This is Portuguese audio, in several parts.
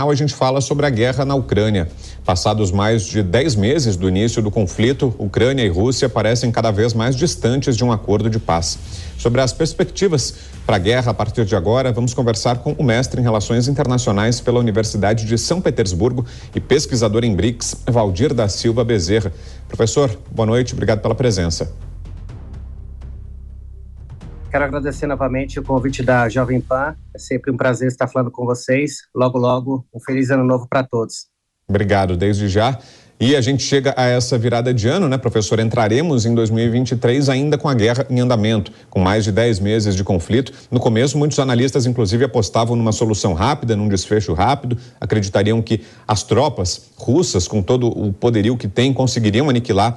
A gente fala sobre a guerra na Ucrânia. Passados mais de 10 meses do início do conflito, Ucrânia e Rússia parecem cada vez mais distantes de um acordo de paz. Sobre as perspectivas para a guerra a partir de agora, vamos conversar com o mestre em Relações Internacionais pela Universidade de São Petersburgo e pesquisador em BRICS, Valdir da Silva Bezerra. Professor, boa noite, obrigado pela presença. Quero agradecer novamente o convite da Jovem Pan. É sempre um prazer estar falando com vocês. Logo, logo, um feliz ano novo para todos. Obrigado, desde já. E a gente chega a essa virada de ano, né, professor? Entraremos em 2023 ainda com a guerra em andamento, com mais de 10 meses de conflito. No começo, muitos analistas, inclusive, apostavam numa solução rápida, num desfecho rápido. Acreditariam que as tropas russas, com todo o poderio que têm, conseguiriam aniquilar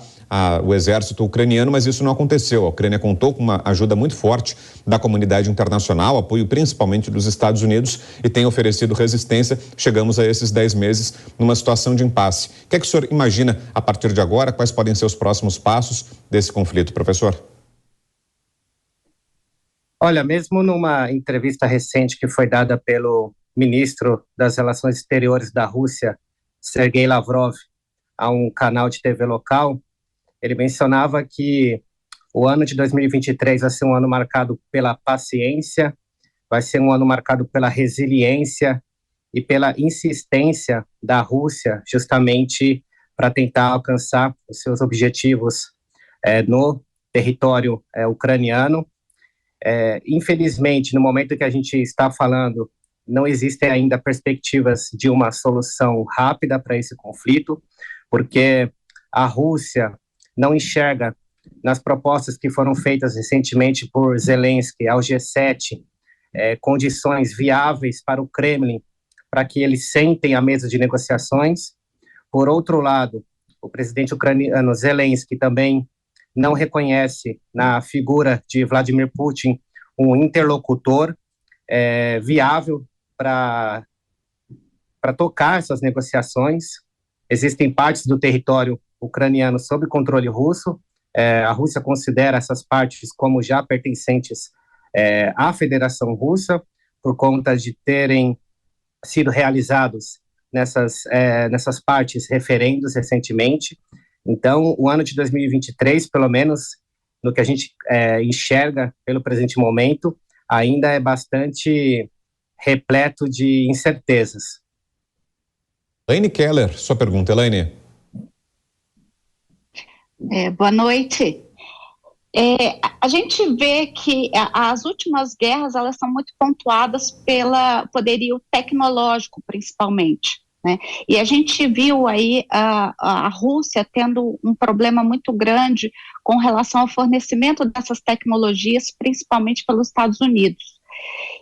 o exército ucraniano, mas isso não aconteceu. A Ucrânia contou com uma ajuda muito forte da comunidade internacional, apoio principalmente dos Estados Unidos, e tem oferecido resistência. Chegamos a esses 10 meses numa situação de impasse. O que é que o senhor imagina a partir de agora? Quais podem ser os próximos passos desse conflito, professor? Olha, mesmo numa entrevista recente que foi dada pelo ministro das Relações Exteriores da Rússia, Sergei Lavrov, a um canal de TV local, ele mencionava que o ano de 2023 vai ser um ano marcado pela paciência, vai ser um ano marcado pela resiliência e pela insistência da Rússia, justamente para tentar alcançar os seus objetivos no território ucraniano. Infelizmente, no momento que a gente está falando, não existem ainda perspectivas de uma solução rápida para esse conflito, porque a Rússia não enxerga nas propostas que foram feitas recentemente por Zelensky ao G7 condições viáveis para o Kremlin, para que eles sentem à mesa de negociações. Por outro lado, o presidente ucraniano Zelensky também não reconhece na figura de Vladimir Putin um interlocutor viável para tocar essas negociações. Existem partes do território ucraniano sob controle russo. A Rússia considera essas partes como já pertencentes à Federação Russa, por conta de terem sido realizados nessas partes referendos recentemente. Então, o ano de 2023, pelo menos no que a gente enxerga pelo presente momento, ainda é bastante repleto de incertezas. Elaine Keller, sua pergunta, Elaine. Boa noite. A gente vê que as últimas guerras, elas são muito pontuadas pelo poderio tecnológico, principalmente, né? E a gente viu aí a Rússia tendo um problema muito grande com relação ao fornecimento dessas tecnologias, principalmente pelos Estados Unidos.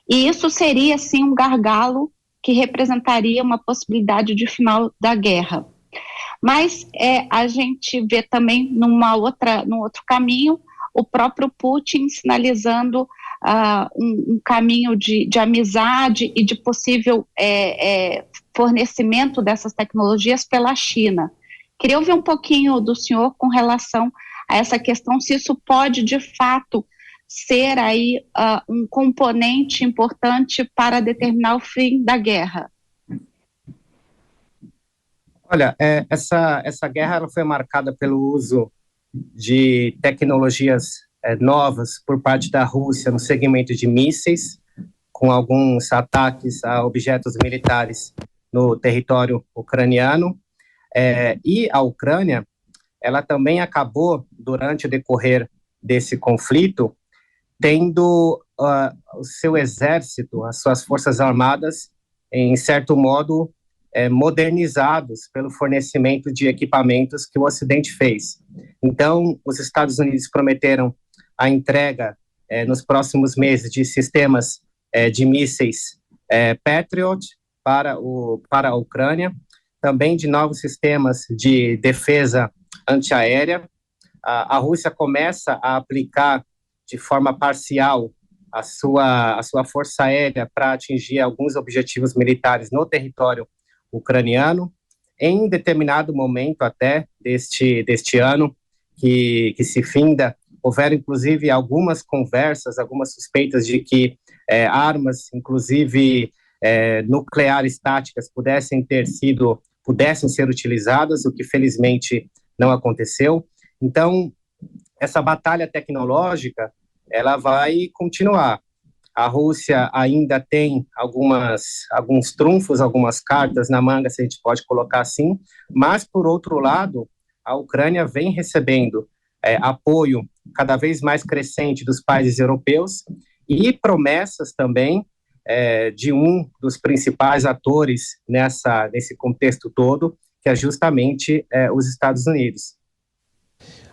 E isso seria, sim, um gargalo que representaria uma possibilidade de final da guerra. Mas a gente vê também num outro caminho o próprio Putin sinalizando um caminho de amizade e de possível fornecimento dessas tecnologias pela China. Queria ouvir um pouquinho do senhor com relação a essa questão, se isso pode de fato ser aí um componente importante para determinar o fim da guerra. Olha, essa guerra ela foi marcada pelo uso de tecnologias novas por parte da Rússia no segmento de mísseis, com alguns ataques a objetos militares no território ucraniano. E a Ucrânia, ela também acabou, durante o decorrer desse conflito, tendo o seu exército, as suas forças armadas, em certo modo, modernizados pelo fornecimento de equipamentos que o Ocidente fez. Então, os Estados Unidos prometeram a entrega nos próximos meses de sistemas de mísseis Patriot para a Ucrânia, também de novos sistemas de defesa antiaérea. A Rússia começa a aplicar de forma parcial a sua força aérea para atingir alguns objetivos militares no território ucraniano. Em determinado momento até deste ano que se finda, houveram inclusive algumas conversas, algumas suspeitas de que armas, inclusive nucleares táticas pudessem ser utilizadas, o que felizmente não aconteceu. Então, essa batalha tecnológica, ela vai continuar. A Rússia ainda tem alguns trunfos, algumas cartas na manga, se a gente pode colocar assim, mas, por outro lado, a Ucrânia vem recebendo apoio cada vez mais crescente dos países europeus e promessas também de um dos principais atores nesse contexto todo, que é justamente os Estados Unidos.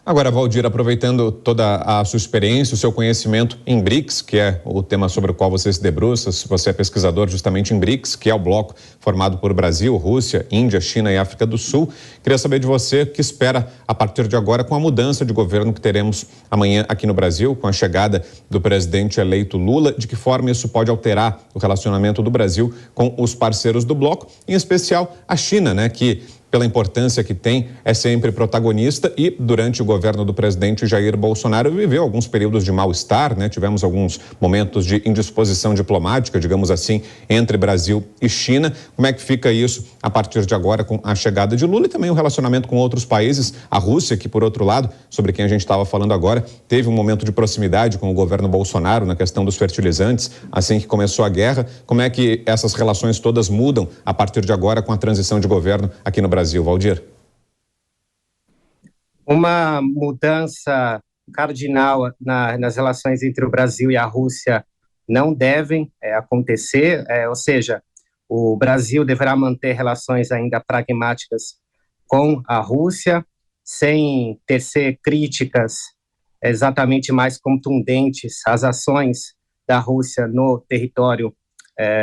Agora, Valdir, aproveitando toda a sua experiência, o seu conhecimento em BRICS, que é o tema sobre o qual você se debruça, você é pesquisador justamente em BRICS, que é o bloco formado por Brasil, Rússia, Índia, China e África do Sul. Queria saber de você o que espera a partir de agora com a mudança de governo que teremos amanhã aqui no Brasil, com a chegada do presidente eleito Lula, de que forma isso pode alterar o relacionamento do Brasil com os parceiros do bloco, em especial a China, né, que pela importância que tem, é sempre protagonista e durante o governo do presidente Jair Bolsonaro viveu alguns períodos de mal-estar, né? Tivemos alguns momentos de indisposição diplomática, digamos assim, entre Brasil e China. Como é que fica isso a partir de agora com a chegada de Lula e também o relacionamento com outros países? A Rússia, que por outro lado, sobre quem a gente estava falando agora, teve um momento de proximidade com o governo Bolsonaro na questão dos fertilizantes, assim que começou a guerra. Como é que essas relações todas mudam a partir de agora com a transição de governo aqui no Brasil, Valdir? Uma mudança cardinal nas relações entre o Brasil e a Rússia não devem acontecer, ou seja, o Brasil deverá manter relações ainda pragmáticas com a Rússia, sem tecer críticas exatamente mais contundentes às ações da Rússia no território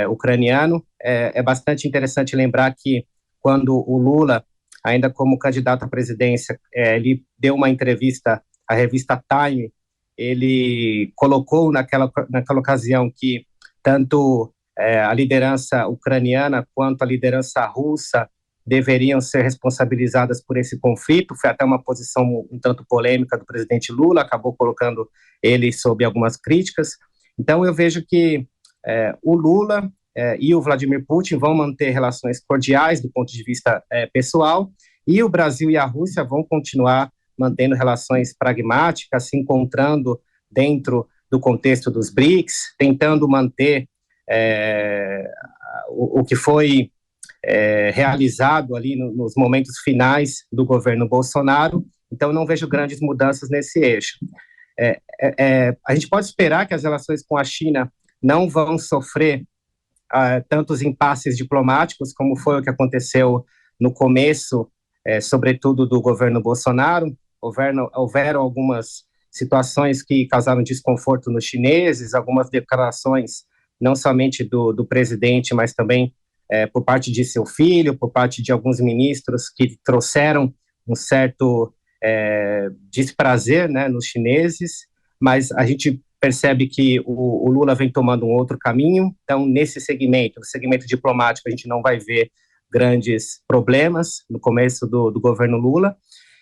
ucraniano. É bastante interessante lembrar que quando o Lula, ainda como candidato à presidência, ele deu uma entrevista à revista Time, ele colocou naquela ocasião que tanto a liderança ucraniana quanto a liderança russa deveriam ser responsabilizadas por esse conflito. Foi até uma posição um tanto polêmica do presidente Lula, acabou colocando ele sob algumas críticas. Então eu vejo que o Lula e o Vladimir Putin vão manter relações cordiais do ponto de vista pessoal, e o Brasil e a Rússia vão continuar mantendo relações pragmáticas, se encontrando dentro do contexto dos BRICS, tentando manter o que foi realizado ali nos momentos finais do governo Bolsonaro. Então, não vejo grandes mudanças nesse eixo. A gente pode esperar que as relações com a China não vão sofrer tantos impasses diplomáticos como foi o que aconteceu no começo, sobretudo do governo Bolsonaro. Houveram algumas situações que causaram desconforto nos chineses, algumas declarações não somente do presidente, mas também por parte de seu filho, por parte de alguns ministros que trouxeram um certo desprazer, né, nos chineses, mas a gente percebe que o Lula vem tomando um outro caminho. Então, nesse segmento, no segmento diplomático, a gente não vai ver grandes problemas no começo do governo Lula,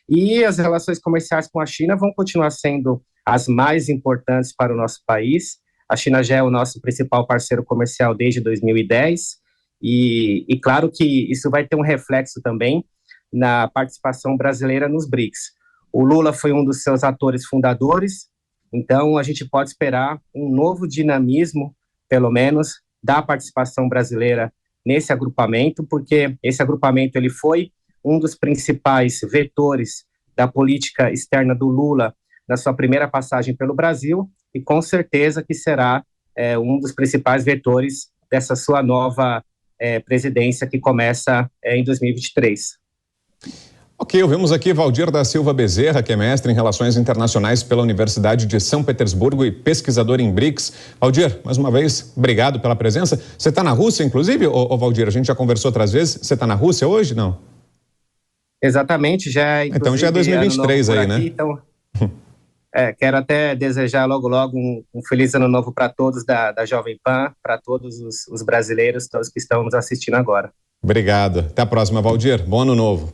e as relações comerciais com a China vão continuar sendo as mais importantes para o nosso país. A China já é o nosso principal parceiro comercial desde 2010, e claro que isso vai ter um reflexo também na participação brasileira nos BRICS. O Lula foi um dos seus atores fundadores, então a gente pode esperar um novo dinamismo, pelo menos, da participação brasileira nesse agrupamento, porque esse agrupamento ele foi um dos principais vetores da política externa do Lula na sua primeira passagem pelo Brasil, e com certeza que será um dos principais vetores dessa sua nova presidência que começa em 2023. Ok, ouvimos aqui Valdir da Silva Bezerra, que é mestre em Relações Internacionais pela Universidade de São Petersburgo e pesquisador em BRICS. Valdir, mais uma vez, obrigado pela presença. Você está na Rússia, inclusive, ô Valdir? A gente já conversou outras vezes. Você está na Rússia hoje, não? Exatamente, então já é 2023 aí, né? Aqui, então, quero até desejar logo um feliz ano novo para todos da Jovem Pan, para todos os brasileiros, todos que estão nos assistindo agora. Obrigado. Até a próxima, Valdir. Bom ano novo.